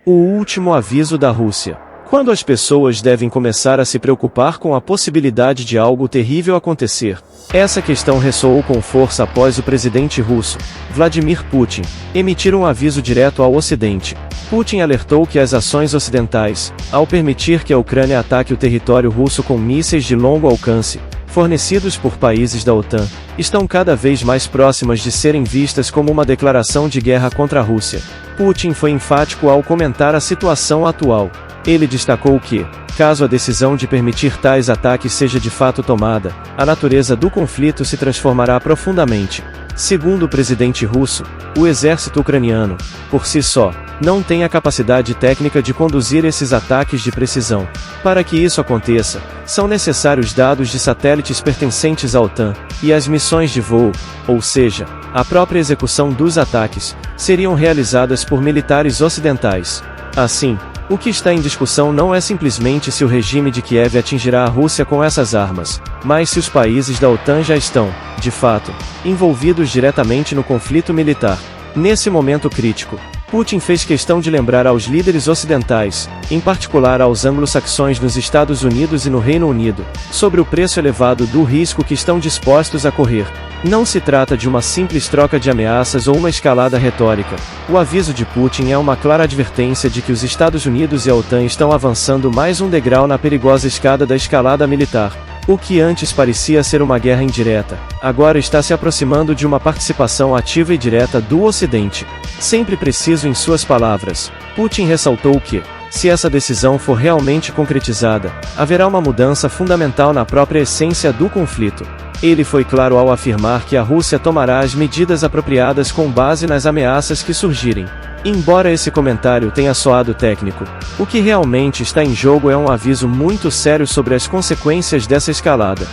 O último aviso da Rússia. Quando as pessoas devem começar a se preocupar com a possibilidade de algo terrível acontecer? Essa questão ressoou com força após o presidente russo, Vladimir Putin, emitir um aviso direto ao Ocidente. Putin alertou que as ações ocidentais, ao permitir que a Ucrânia ataque o território russo com mísseis de longo alcance, fornecidos por países da OTAN, estão cada vez mais próximas de serem vistas como uma declaração de guerra contra a Rússia. Putin foi enfático ao comentar a situação atual. Ele destacou que, caso a decisão de permitir tais ataques seja de fato tomada, a natureza do conflito se transformará profundamente. Segundo o presidente russo, o exército ucraniano, por si só, não tem a capacidade técnica de conduzir esses ataques de precisão. Para que isso aconteça, são necessários dados de satélites pertencentes à OTAN, e as missões de voo, ou seja, a própria execução dos ataques, seriam realizadas por militares ocidentais. Assim, o que está em discussão não é simplesmente se o regime de Kiev atingirá a Rússia com essas armas, mas se os países da OTAN já estão, de fato, envolvidos diretamente no conflito militar. Nesse momento crítico, Putin fez questão de lembrar aos líderes ocidentais, em particular aos anglo-saxões nos Estados Unidos e no Reino Unido, sobre o preço elevado do risco que estão dispostos a correr. Não se trata de uma simples troca de ameaças ou uma escalada retórica. O aviso de Putin é uma clara advertência de que os Estados Unidos e a OTAN estão avançando mais um degrau na perigosa escada da escalada militar. O que antes parecia ser uma guerra indireta, agora está se aproximando de uma participação ativa e direta do Ocidente. Sempre preciso em suas palavras, Putin ressaltou que, se essa decisão for realmente concretizada, haverá uma mudança fundamental na própria essência do conflito. Ele foi claro ao afirmar que a Rússia tomará as medidas apropriadas com base nas ameaças que surgirem. Embora esse comentário tenha soado técnico, o que realmente está em jogo é um aviso muito sério sobre as consequências dessa escalada.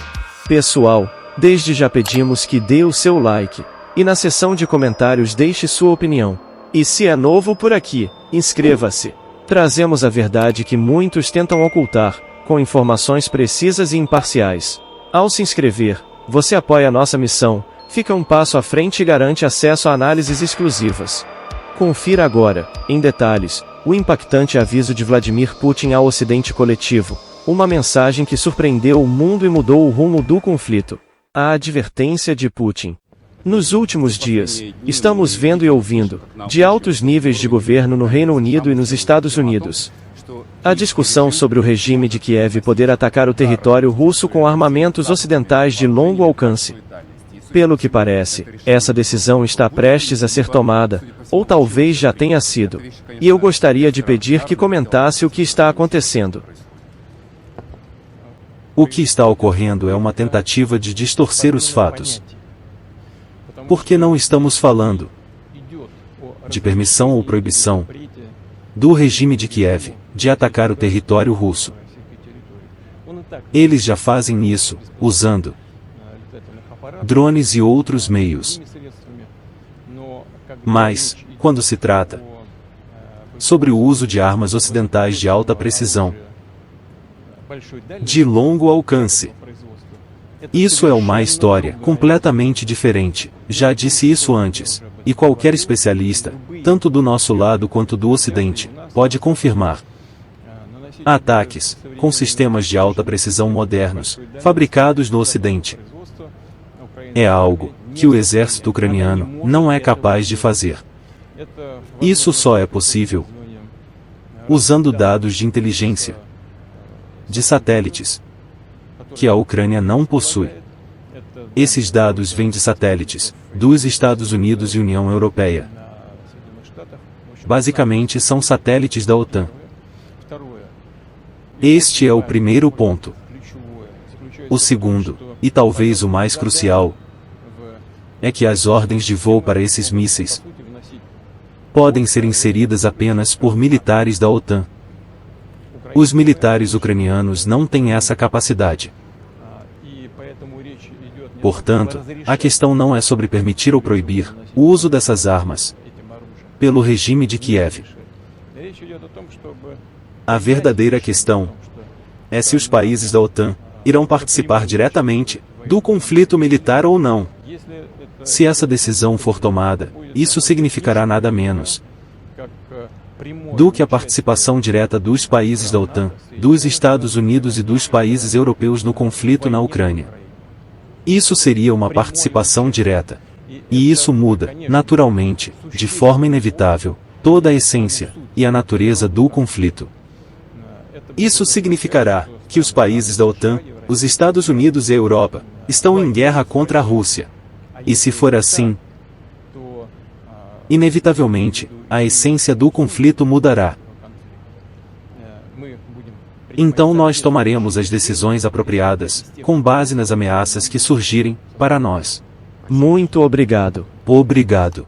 Pessoal, desde já pedimos que dê o seu like, e na seção de comentários deixe sua opinião. E se é novo por aqui, inscreva-se. Trazemos a verdade que muitos tentam ocultar, com informações precisas e imparciais. Ao se inscrever, você apoia a nossa missão, fica um passo à frente e garante acesso a análises exclusivas. Confira agora, em detalhes, o impactante aviso de Vladimir Putin ao Ocidente coletivo, uma mensagem que surpreendeu o mundo e mudou o rumo do conflito. A advertência de Putin. Nos últimos dias, estamos vendo e ouvindo, de altos níveis de governo no Reino Unido e nos Estados Unidos, a discussão sobre o regime de Kiev poder atacar o território russo com armamentos ocidentais de longo alcance. Pelo que parece, essa decisão está prestes a ser tomada, ou talvez já tenha sido, e eu gostaria de pedir que comentasse o que está acontecendo. O que está ocorrendo é uma tentativa de distorcer os fatos. Porque não estamos falando de permissão ou proibição do regime de Kiev de atacar o território russo. Eles já fazem isso, usando drones e outros meios. Mas, quando se trata sobre o uso de armas ocidentais de alta precisão, de longo alcance, isso é uma história completamente diferente. Já disse isso antes, e qualquer especialista, tanto do nosso lado quanto do Ocidente, pode confirmar. Ataques, com sistemas de alta precisão modernos, fabricados no Ocidente, é algo que o exército ucraniano não é capaz de fazer. Isso só é possível usando dados de inteligência de satélites que a Ucrânia não possui. Esses dados vêm de satélites dos Estados Unidos e União Europeia. Basicamente são satélites da OTAN. Este é o primeiro ponto. O segundo, e talvez o mais crucial, é que as ordens de voo para esses mísseis podem ser inseridas apenas por militares da OTAN. Os militares ucranianos não têm essa capacidade. Portanto, a questão não é sobre permitir ou proibir o uso dessas armas pelo regime de Kiev. A verdadeira questão é se os países da OTAN irão participar diretamente do conflito militar ou não. Se essa decisão for tomada, isso significará nada menos do que a participação direta dos países da OTAN, dos Estados Unidos e dos países europeus no conflito na Ucrânia. Isso seria uma participação direta. E isso muda, naturalmente, de forma inevitável, toda a essência e a natureza do conflito. Isso significará que os países da OTAN, os Estados Unidos e a Europa, estão em guerra contra a Rússia. E se for assim, inevitavelmente, a essência do conflito mudará. Então nós tomaremos as decisões apropriadas, com base nas ameaças que surgirem, para nós. Muito obrigado. Obrigado.